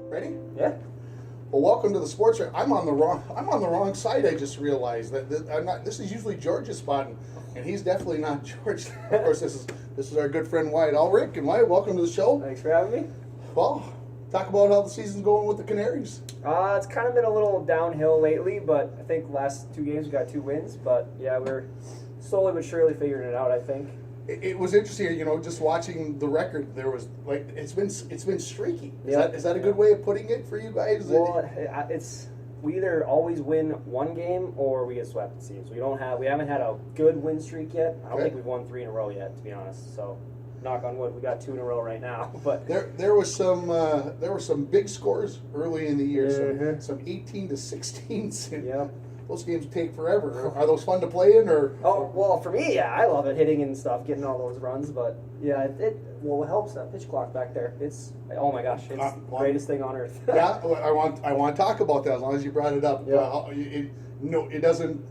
Ready? Yeah. Well, welcome to the sports. I'm on the wrong side. I just realized that I'm not. This is usually George's spot, and he's definitely not George. Of course, this is our good friend Wyatt Ulrich. And Wyatt, welcome to the show. Thanks for having me. Well, talk about how the season's going with the Canaries. It's kind of been a little downhill lately, but I think last 2 games we got 2 wins. But yeah, we're slowly but surely figuring it out, I think. It was interesting, just watching the record. There was it's been streaky. Is that a good way of putting it for you guys? Well, we either always win one game or we get swept. It seems we haven't had a good win streak yet. I don't think we've won 3 in a row yet, to be honest. So, knock on wood, we got 2 in a row right now. But there were some big scores early in the year. Some 18-16. Yeah. Those games take forever. Are those fun to play in, or? Oh well, for me, yeah, I love it, hitting and stuff, getting all those runs. But yeah, it helps that pitch clock back there. It's oh my gosh, it's the greatest thing on earth. Yeah, I want to talk about that as long as you brought it up. Yeah. It doesn't.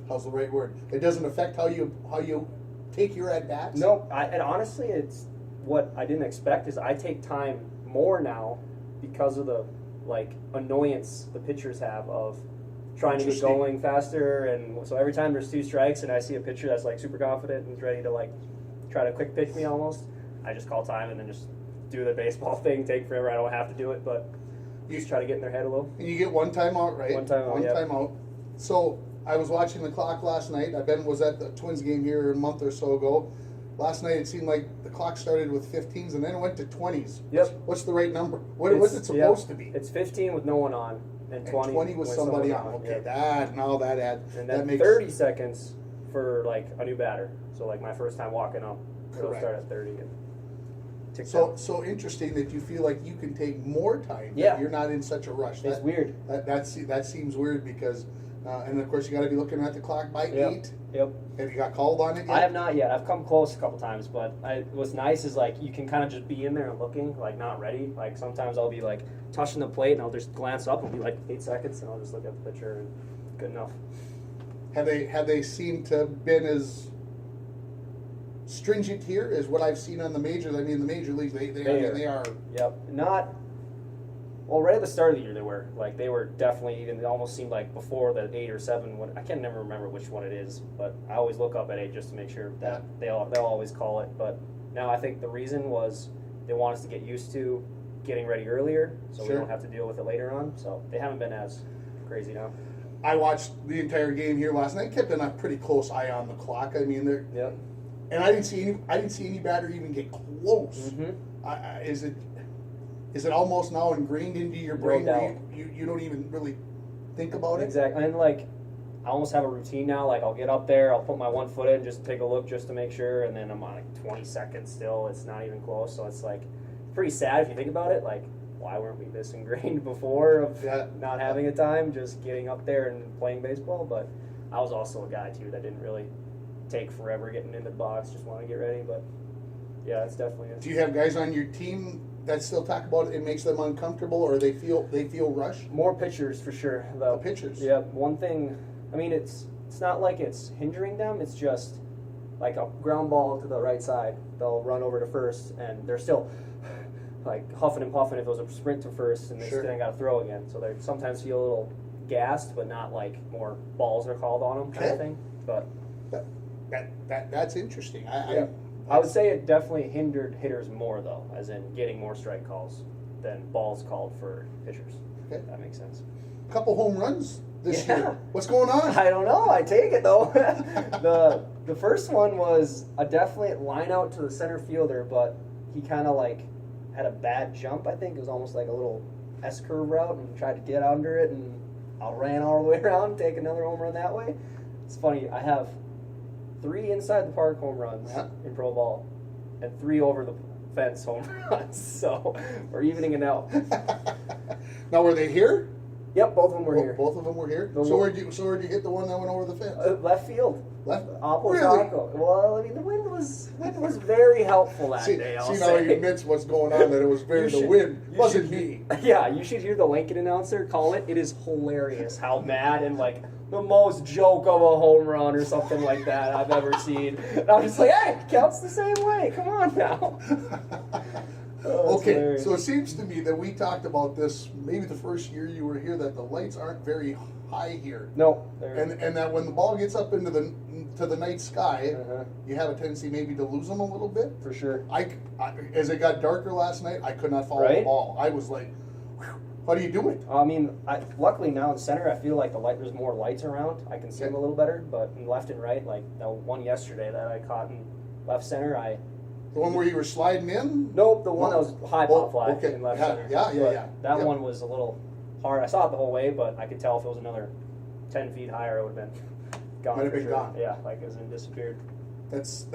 How's the right word? It doesn't affect how you take your at bats. No, and honestly, it's what I didn't expect is I take time more now because of the annoyance the pitchers have of trying to get going faster, and so every time there's 2 strikes and I see a pitcher that's super confident and is ready to try to quick pitch me almost, I just call time and then just do the baseball thing, take forever. I don't have to do it, but you just try to get in their head a little. And you get one time out, right? One time out. So I was watching the clock last night. Ben was at the Twins game here a month or so ago. Last night it seemed like the clock started with 15s and then it went to 20s. Yep. What's the right number? What's it supposed to be? It's 15 with no one on. And 20 with somebody on. Okay, that adds. And then makes 30 seconds for a new batter. So my first time walking up, it'll start at 30 and tick down. So interesting that you feel like you can take more time. Yeah, that you're not in such a rush. It's weird. That seems weird because, and of course you got to be looking at the clock by 8. Yep. Have you got called on it yet? I have not yet. I've come close a couple times, but what's nice is you can kind of just be in there and looking, not ready. Sometimes I'll be touching the plate and I'll just glance up and be 8 seconds and I'll just look at the pitcher and good enough. Have they seemed to have been as stringent here as what I've seen on the majors? I mean, the major leagues they are. Yep. Well, right at the start of the year, they were definitely even. It almost seemed like before the 8 or 7. I can never remember which one it is, but I always look up at 8 just to make sure that they'll always call it. But now I think the reason was they want us to get used to getting ready earlier, so we don't have to deal with it later on. So they haven't been as crazy now. I watched the entire game here last night. Kept a pretty close eye on the clock. I mean, Yep. And I didn't see any batter even get close. Mm-hmm. Is it almost now ingrained into your brain where you don't even really think about it? Exactly. And I almost have a routine now. I'll get up there, I'll put my one foot in, just take a look just to make sure, and then I'm on 20 seconds still. It's not even close. So it's pretty sad if you think about it. Why weren't we this ingrained before of not having a time, just getting up there and playing baseball? But I was also a guy too that didn't really take forever getting into the box, just want to get ready. But yeah, it's definitely. Do you have guys on your team that still talk about it makes them uncomfortable, or they feel rushed? More pitchers for sure. The pitchers. Yeah, one thing. I mean, it's not like it's hindering them. It's just a ground ball to the right side. They'll run over to first, and they're still huffing and puffing if it was a sprint to first, and they still got to throw again. So they sometimes feel a little gassed, but not more balls are called on them kind of thing. But that's interesting. I would say it definitely hindered hitters more, though, as in getting more strike calls than balls called for pitchers. Okay. If that makes sense. A couple home runs this year. What's going on? I don't know. I take it, though. The first one was a definite line out to the center fielder, but he kind of had a bad jump, I think. It was almost like a little S-curve route, and tried to get under it, and I ran all the way around, take another home run that way. It's funny. I have 3 inside the park home runs in pro ball, and 3 over the fence home runs. So we're evening it out. Now, were they here? Yep, both of them were here. Both of them were here. So where'd you hit the one that went over the fence? Left field. Left. Really? Well, I mean, the wind was very helpful that day. See now he admits what's going on. That it was the wind. Wasn't me. Yeah, you should hear the Lincoln announcer call it. It is hilarious how mad and the most joke of a home run or something like that I've ever seen. And I'm just hey, it counts the same way. Come on now. Oh, Okay, hilarious. so it seems to me that we talked about this maybe the first year you were here, that the lights aren't very high here, No. and that when the ball gets up into the night sky, you have a tendency maybe to lose them a little bit. For sure. I as it got darker last night, I could not follow the Right? ball. I was like, "Whew, how do you do it?" I mean, luckily now in center, I feel like there's more lights around. I can see them a little better. But in left and right, like the one yesterday that I caught in left center, The one where you were sliding in? nope, the one that was high pop fly okay. in left Yeah, center. yeah, But yeah. That Yeah. one was a little hard. I saw it the whole way, but I could tell if it was another 10 feet higher, it would have been gone. Might have for been sure. gone. Yeah, like it was disappeared. That's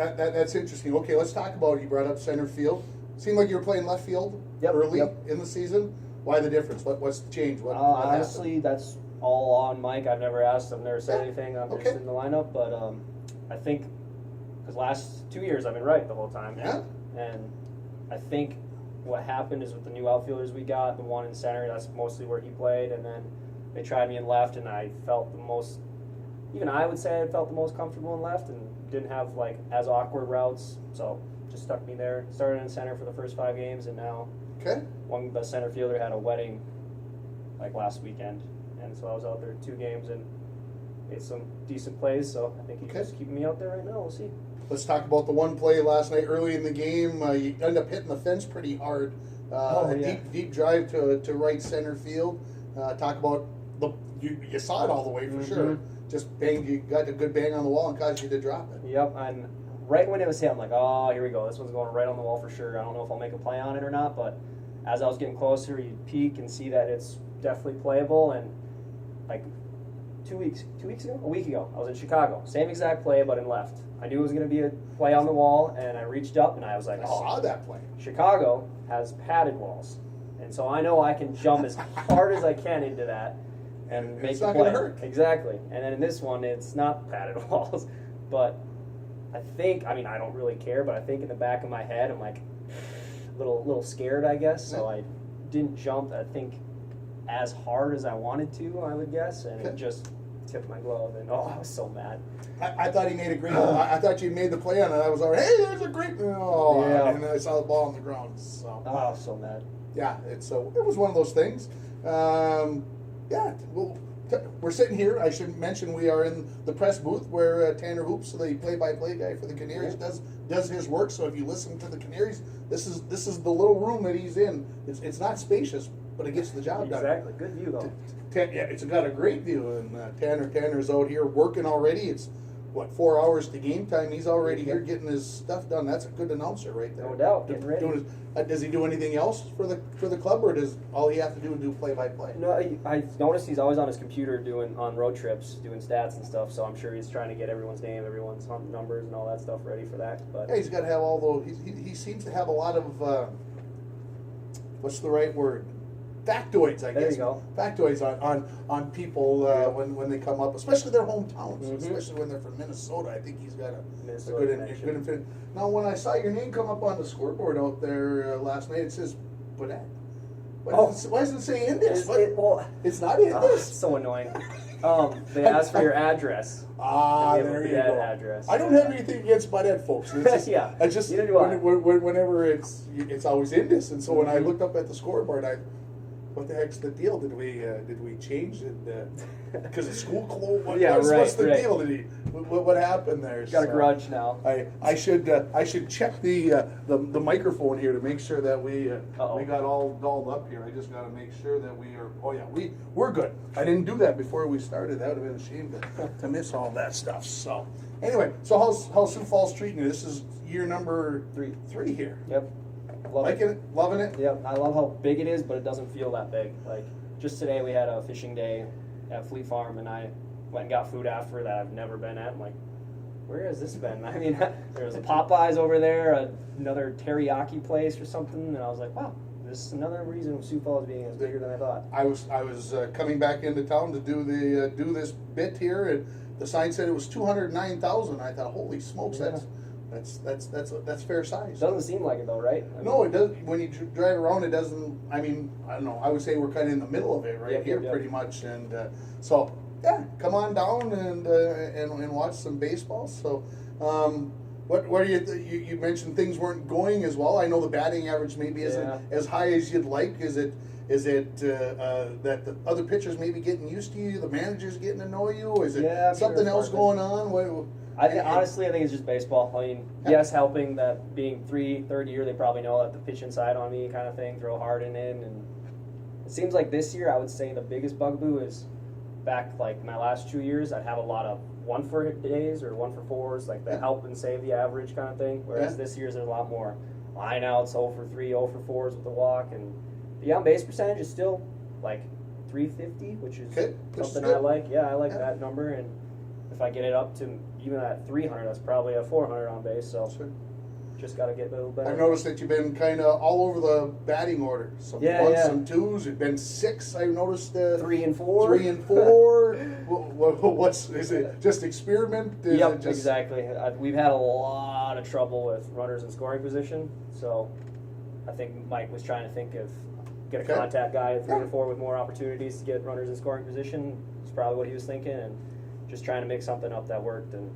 interesting. Okay, let's talk about, you brought up center field. Seemed like you were playing left field early in the season. Why the difference? What's the change? What happened? Honestly, that's all on Mike. I've never asked. I've never said anything. I'm Okay. in the lineup, but I think because last 2 years I've been right the whole time. Yeah. And I think what happened is with the new outfielders we got, the one in center, that's mostly where he played, and then they tried me in left, and I felt the most. Even I would say I felt the most comfortable in left, and didn't have like as awkward routes, so just stuck me there. Started in center for the first 5 games, and now Okay. the center fielder had a wedding like last weekend, and so I was out there 2 games and made some decent plays. So I think he's just keeping me out there right now. We'll see. Let's talk about the one play last night early in the game. You end up hitting the fence pretty hard. Yeah. Deep drive to right center field. Talk about you saw it all the way for sure. Just banged, you got a good bang on the wall and caused you to drop it. Yep, and right when it was hit, I'm like, oh, here we go. This one's going right on the wall for sure. I don't know if I'll make a play on it or not, but as I was getting closer, you peek and see that it's definitely playable. And like 2 weeks ago, a week ago, I was in Chicago. Same exact play, but in left. I knew it was going to be a play on the wall, and I reached up and I was like, I saw that play. Chicago has padded walls, and so I know I can jump as hard as I can into that and make It's the not play. gonna hurt. Exactly. And then in this one, it's not padded walls, but I think, I mean, I don't really care, but I think in the back of my head, I'm like a little scared, I guess. So I didn't jump, I think, as hard as I wanted to, I would guess, and it just tipped my glove, and I was so mad. I thought he made a great. I thought you made the play on it. I was already, hey, there's a great. Oh, Yeah. and then I saw the ball on the ground. So Oh, I was so mad. yeah, it was one of those things. Yeah, well, we're sitting here. I should mention we are in the press booth where Tanner Hoops, the play-by-play guy for the Canaries, does his work. So if you listen to the Canaries, this is the little room that he's in. It's not spacious, but it gets the job done. Exactly. Good view, though. Yeah, it's got a great view, and Tanner's out here working already. It's 4 hours to game time. He's already here getting his stuff done. That's a good announcer right there. No doubt, getting ready. Does he do anything else for the club, or does all he have to do is do play-by-play? No, I noticed he's always on his computer on road trips, doing stats and stuff. So I'm sure he's trying to get everyone's name, everyone's numbers, and all that stuff ready for that. But Yeah, he's got to have all those. He seems to have a lot of what's the right word? Factoids, I guess. There you go. Factoids on people when they come up, especially their hometowns, Mhm. especially when they're from Minnesota. I think he's got a Minnesota good connection. infinitive. Now, when I saw your name come up on the scoreboard out there last night, it says Bonnet. Why does it say Indus? It's not it's Indus. so annoying. They asked for your address. There Give you that go. address. I don't have anything against Bonnet folks. It's just, Yeah, I just neither do I. whenever it's always Indus, and so when I looked up at the scoreboard, what the heck's the deal? Did we change it because of school clothes? What's the deal? What happened there? Got a grudge now. I should check the microphone here to make sure that we got all dolled up here. I just got to make sure that we are. Oh yeah, we're good. I didn't do that before we started. That would have been a shame to miss all that stuff. So anyway, so how's Sioux Falls treating you? This is year number three here. Yep. Liking it, loving it. Yep. I love how big it is, but it doesn't feel that big. Like just today, we had a fishing day at Fleet Farm, and I went and got food after that I've never been at. I'm like, where has this been? I mean, there was a Popeyes over there, another teriyaki place or something, and I was like, wow, this is another reason of Sioux Falls being as bigger than I thought. I was coming back into town to do do this bit here, and the sign said it was 209,000. I thought, holy smokes, Yeah. that's fair size. Doesn't seem like it though, right? I mean, No, it does. When you drive around, it doesn't. I mean, I don't know. I would say we're kind of in the middle of it right here, Yep. pretty much. And so, yeah, come on down and watch some baseball. So, What do you mentioned things weren't going as well? I know the batting average maybe isn't Yeah. as high as you'd like. Is it that the other pitchers maybe getting used to you, the manager's getting to know you? Is it Yeah, I'm sure something it's else part going on? Honestly, I think it's just baseball. I mean, yes, helping that being third year, they probably know that the pitch inside on me kind of thing, throw hard in, and it seems like this year I would say the biggest bugaboo is back like my last 2 years. I'd have a lot of 1 for days or 1 for 4s, like the help and save the average kind of thing. Whereas this year's there's a lot more lineouts, 0 for 3, 0 for 4s with the walk, and the on base percentage is still like 350, which is something I like. Yeah, I like that number, and if I get it up to even at 300, that's probably a 400 on base. So just got to get a little better. I've noticed that you've been kind of all over the batting order. Some ones, some twos. You've been 6. I've noticed 3 and 4. 3 and 4. Is it? Just experiment? Yep, exactly. We've had a lot of trouble with runners in scoring position, so I think Mike was trying to think of get a contact guy at 3 and 4 with more opportunities to get runners in scoring position. It's probably what he was thinking, and just trying to make something up that worked. And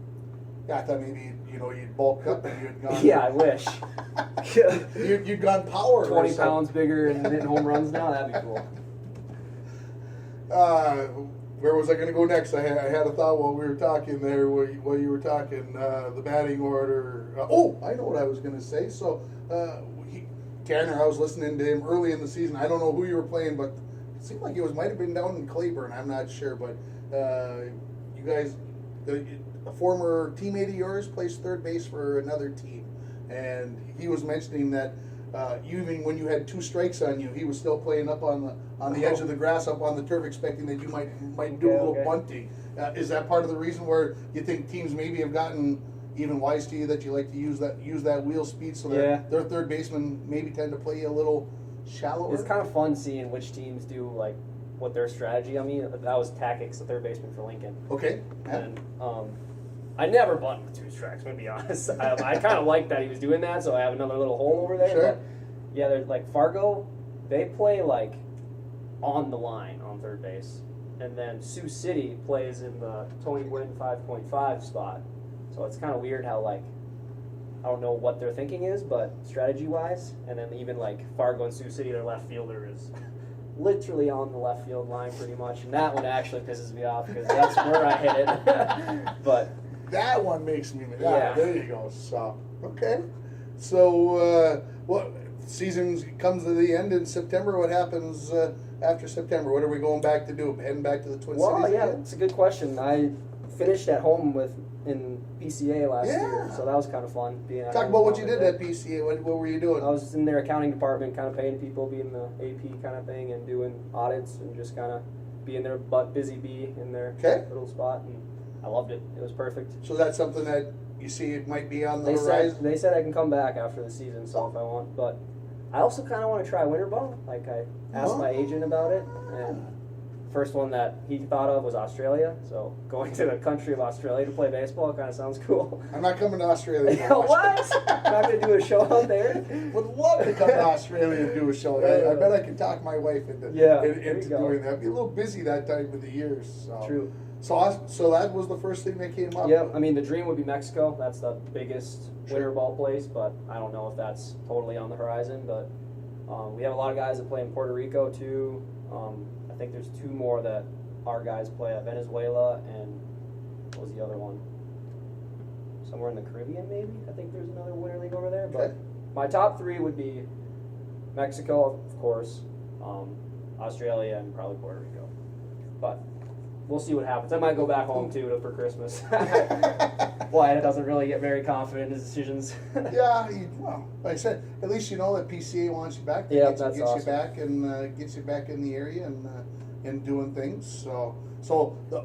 I thought maybe you'd bulk up and you'd gone. Yeah, I wish. you'd gone power. 20 pounds bigger and hitting home runs now. That'd be cool. Where was I going to go next? I had a thought while we were talking there. While you were talking, the batting order. I know what I was going to say. So, Tanner, I was listening to him early in the season. I don't know who you were playing, but it seemed like it might have been down in Claiborne. I'm not sure, but you guys, a former teammate of yours plays third base for another team, and he was mentioning that even when you had 2 strikes on you, he was still playing up on the edge of the grass, up on the turf, expecting that you might do a little bunting. Is that part of the reason where you think teams maybe have gotten even wise to you, that you like to use that wheel speed so that their third basemen maybe tend to play you a little shallower? It's kind of fun seeing which teams do like what their strategy. I mean, that was Tactics, the third baseman for Lincoln. Okay. And I never bunt with 2 strikes, to be honest. I kind of like that he was doing that, so I have another little hole over there. Sure. But yeah, they're like Fargo, they play like on the line on third base. And then Sioux City plays in the Tony Gwynn 5.5 spot. So it's kind of weird how, like, I don't know what their thinking is, but strategy-wise, and then even like Fargo and Sioux City, their left fielder is literally on the left field line pretty much, and that one actually pisses me off because that's where I hit it. But that one makes me mad. Yeah. There you go. So okay. So what season comes to the end in September? What happens after September? What are we going back to do? Heading back to the Twin Cities yeah, again? it's a good question. I finished at home in PCA last year, so that was kind of fun. Talk about what you did at PCA. What were you doing? I was in their accounting department, kind of paying people, being the AP kind of thing, and doing audits, and just kind of being their busy bee in their little spot. And I loved it. It was perfect. So that's something that you see it might be on the horizon? They said I can come back after the season, so if I want. But I also kind of want to try winter ball. Like, I asked my agent about it, and first one that he thought of was Australia. So going to the country of Australia to play baseball kind of sounds cool. I'm not coming to Australia. What? Not going to do a show out there? Would love to come to Australia and do a show. I bet I could talk my wife into doing that. I'd be a little busy that time of the year. So. True. So that was the first thing that came up? Yep. I mean, the dream would be Mexico. That's the biggest winter ball place, but I don't know if that's totally on the horizon. But we have a lot of guys that play in Puerto Rico, too. I think there's 2 more that our guys play at Venezuela, and what was the other one? Somewhere in the Caribbean, maybe? I think there's another winter league over there. But my top 3 would be Mexico, of course, Australia, and probably Puerto Rico. But we'll see what happens. I might go back home, too, for Christmas. Wyatt doesn't really get very confident in his decisions. Yeah, well, like I said, at least you know that PCA wants you back. Yeah, gets awesome. you back and gets you back in the area and doing things. So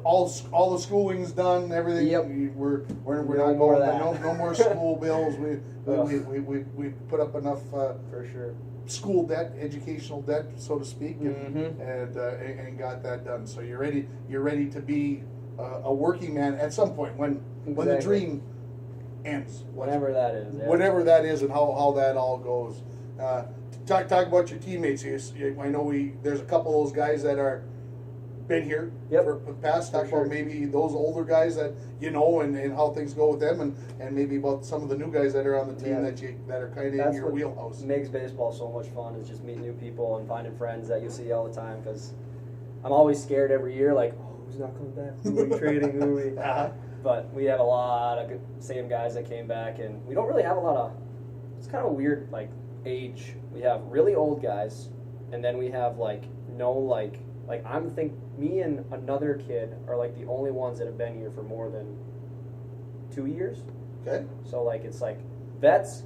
all the schooling's done. Everything. Yep. We're No not more going. of that. No more school bills. We put up enough. For sure. School debt, educational debt, so to speak, Mm-hmm. and got that done. So you're ready. You're ready to be a working man at some point when the dream ends. Whatever that is. Yeah. Whatever that is, and how that all goes. Talk about your teammates. I know there's a couple of those guys that are been here Yep. for the past. Talk For sure. about maybe those older guys that you know and how things go with them, and maybe about some of the new guys that are on the team Yeah. that are kind of in That's your what wheelhouse. makes baseball so much fun is just meeting new people and finding friends that you see all the time. Because I'm always scared every year, like, oh, who's not coming back? Who are we trading? Who are we? But we have a lot of good, same guys that came back, and we don't really have a lot of. It's kind of a weird like age. We have really old guys, and then we have like no like me and another kid are like the only ones that have been here for more than 2 years. Okay. So like it's like vets,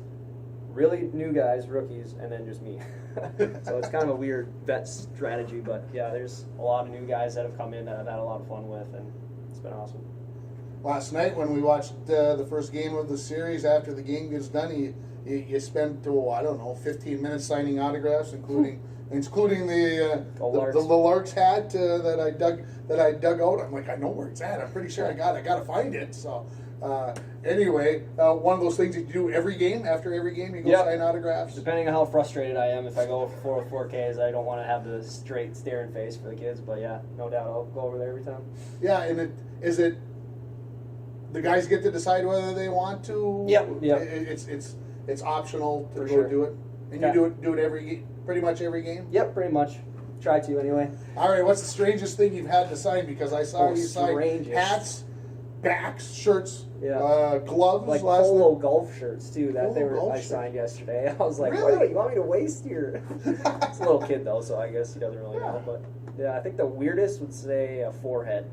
really new guys, rookies, and then just me. So it's kind of a weird vet strategy, but yeah, there's a lot of new guys that have come in that I've had a lot of fun with, and it's been awesome. Last night when we watched the first game of the series, after the game gets done, you spent I don't know 15 minutes signing autographs, including the Larks hat that I dug out. I'm like, I know where it's at. I'm pretty sure I got to find it. So anyway, one of those things that you do every game. After every game, you go sign autographs. Depending on how frustrated I am, if I go for 4Ks, I don't want to have the straight staring face for the kids. But yeah, no doubt I'll go over there every time. Yeah, and is it the guys get to decide whether they want to? Yep. It's optional to For go sure. do it, and Okay. you do it pretty much every game. Yep, pretty much. Try to anyway. All right, what's the strangest thing you've had to sign? Because I saw you sign strangest. hats, backs, shirts, Yeah. gloves. Like last polo night. golf shirts too. That I signed yesterday. I was like, Really? "Wait, you want me to waste your?" It's a little kid though, so I guess he doesn't really know. But yeah, I think the weirdest would say a forehead.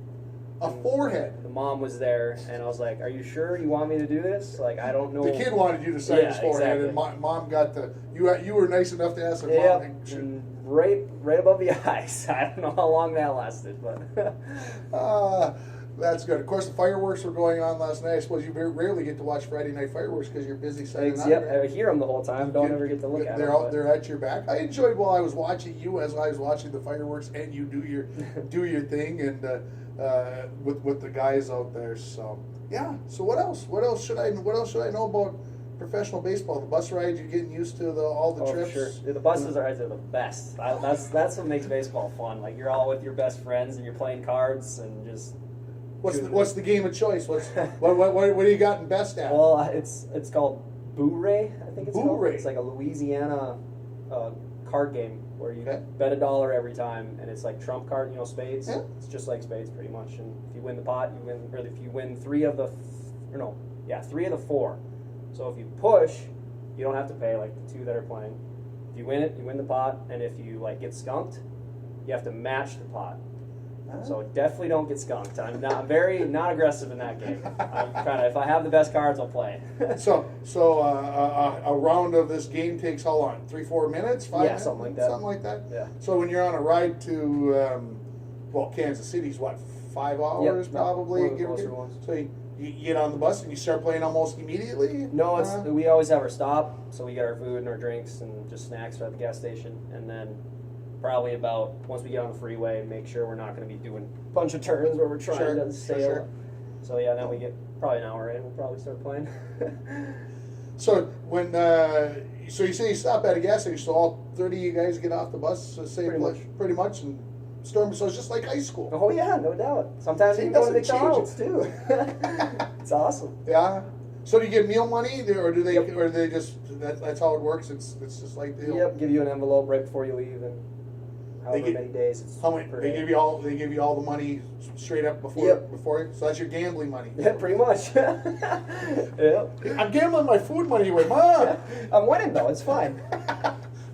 A forehead. The mom was there, and I was like, "Are you sure you want me to do this? Like, I don't know." The kid wanted you to sign his forehead, exactly. and mom got the. You were nice enough to ask her. Yeah, Mom, and right above the eyes. I don't know how long that lasted, but that's good. Of course, the fireworks were going on last night. I suppose you rarely get to watch Friday night fireworks because you're busy signing yep, autographs. I hear them the whole time. Don't ever get to look at They're them. out, they're at your back. I enjoyed while I was watching you as I was watching the fireworks, and you do your thing, and with the guys out there. So yeah. So what else? What else should I know about professional baseball? The bus rides, you're getting used to all the trips. Sure. The buses are the best. That's what makes baseball fun. Like you're all with your best friends and you're playing cards and just. What's the game of choice? What do you got in best at? Well, it's called Boo-Ray, I think it's called. Boo-Ray. It's like a Louisiana card game where you Okay. bet $1 every time, and it's like trump card, spades. Yeah. It's just like spades pretty much. And if you win the pot, you win. Or if you win three of the 4. So if you push, you don't have to pay like the two that are playing. If you win it, you win the pot, and if you get skunked, you have to match the pot. So definitely don't get skunked. I'm very not aggressive in that game. I'm kind of, if I have the best cards, I'll play. So a round of this game takes how long? 3-4 minutes? 5 minutes? Something like that. Something like that. Yeah. So when you're on a ride to Kansas City's 5 hours Yep. probably. One of the give or closer take? ones. So you get on the bus and you start playing almost immediately. No, we always have our stop, so we get our food and our drinks and just snacks at the gas station, and then probably about once we get on the freeway, make sure we're not going to be doing a bunch of turns where we're trying to sail. Sure. So yeah, then we get probably an hour in, we'll probably start playing. So when so you say you stop at a gas station, so all 30 of you guys get off the bus, so say pretty much, and storm. So it's just like high school. Oh yeah, no doubt. Sometimes See, you can go to doesn't change McDonald's too. It's awesome. Yeah. So do you get meal money, or do they, Yep. or do they just that's how it works? It's just like the Yep, give you an envelope right before you leave, and however many days. It's how much per they day. give you all the money straight up before Yep. before. So that's your gambling money. Yeah, pretty much. Yep. I'm gambling my food money away, Mom. I'm winning though. It's fine.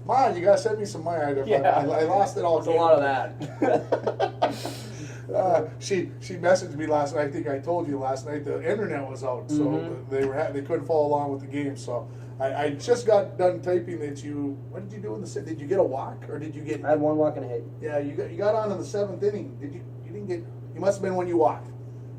Mom, you gotta send me some money. I lost it all. It's a lot of that. She messaged me last night. I think I told you last night the internet was out, so Mm-hmm. they couldn't follow along with the game. So I just got done typing that you. What did you do in the did you get a walk or did you get? I had one walk and a hit. Yeah, you got on in the 7th inning. Did you? You didn't get. You must have been when you walked.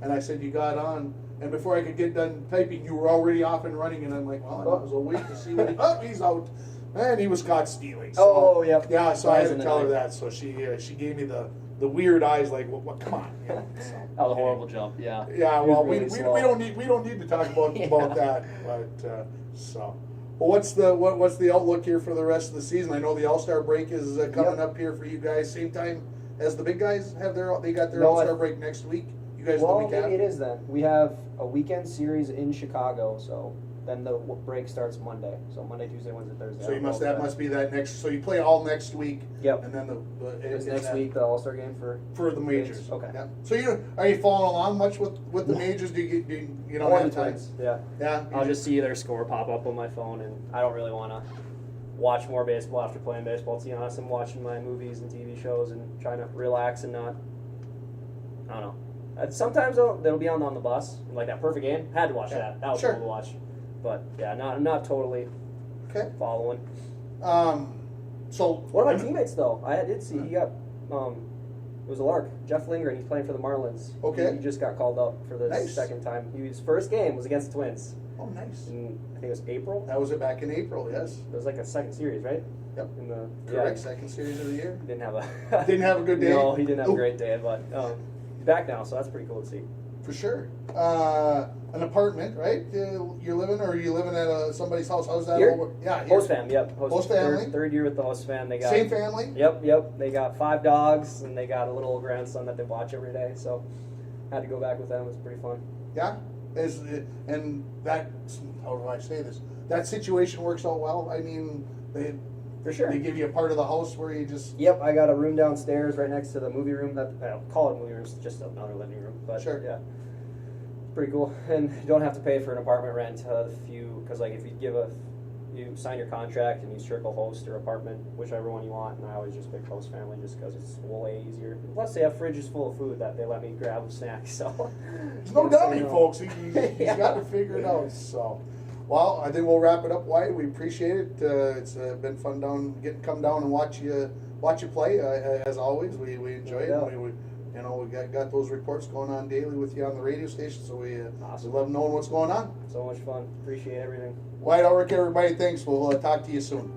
And I said you got on, and before I could get done typing, you were already off and running. And I'm like, well, I might as well wait to see what. He's out, and he was caught stealing. So, Oh, yep. Yeah, so I had to Eyes tell her in the that. So she gave me the weird eyes, like, what? Come on. You know, so. That was a horrible jump. Yeah. Yeah, He well, was really slow. we don't need to talk about Yeah. about that, but so. Well, what's the outlook here for the rest of the season? I know the All-Star break is coming Yep. up here for you guys. Same time as the big guys have they got their No, All-Star break next week? You guys Well, the week maybe after? it is then. We have a weekend series in Chicago, so then the break starts Monday. So Monday, Tuesday, Wednesday, Thursday. So that must be that next. So you play all next week. Yep. And then Is is next that week the All-Star game for the majors. Okay. Yeah. So are you following along much with the majors? Do you don't Only have time? Twins, yeah. Yeah. I'll just see their score pop up on my phone, and I don't really want to watch more baseball after playing baseball. To be honest, I'm watching my movies and TV shows and trying to relax and not. I don't know. Sometimes they'll be on the bus, like that perfect game. Had to watch that. That was Sure. cool to watch. But yeah, not totally Okay. following. So One of my teammates, though, I did see he got. It was a lark. Jeff Lindgren. He's playing for the Marlins. Okay. He just got called up for the Nice. second time. His first game was against the Twins. Oh, nice. In, I think it was April. That was it back in April. Yes. It was like a second series, right? Yep. In the Correct. Second series of the year. He didn't have a Didn't have a good day? No, he didn't have Ooh. a great day, but he's back now, so that's pretty cool to see. For sure. An apartment, right? You're living, or are you living at somebody's house? How's that? Here? Over? Yeah. Here. Host fam, yep. Host family? Third year with the host fam. They got Same family. Yep. They got 5 dogs, and they got a little grandson that they watch every day. So had to go back with them. It was pretty fun. Yeah. And that, how do I say this? That situation works out well. I mean, For sure. they give you a part of the house where you just. Yep, I got a room downstairs right next to the movie room. That I don't call it movie room, it's just another living room. But Sure. yeah, it's pretty cool. And you don't have to pay for an apartment rent because like if you sign your contract and you circle host or apartment, whichever one you want. And I always just pick host family just because it's way easier. Plus they have fridges full of food that they let me grab a snack. So There's no dummy, folks. He's Yeah. got to figure it out. So, well, I think we'll wrap it up, Wyatt. We appreciate it. It's been fun come down and watch you play. As always, we enjoy it. Yeah. We got those reports going on daily with you on the radio station. So we Awesome. love knowing what's going on. So much fun. Appreciate everything. Wyatt Ulrich, everybody. Thanks. We'll talk to you soon.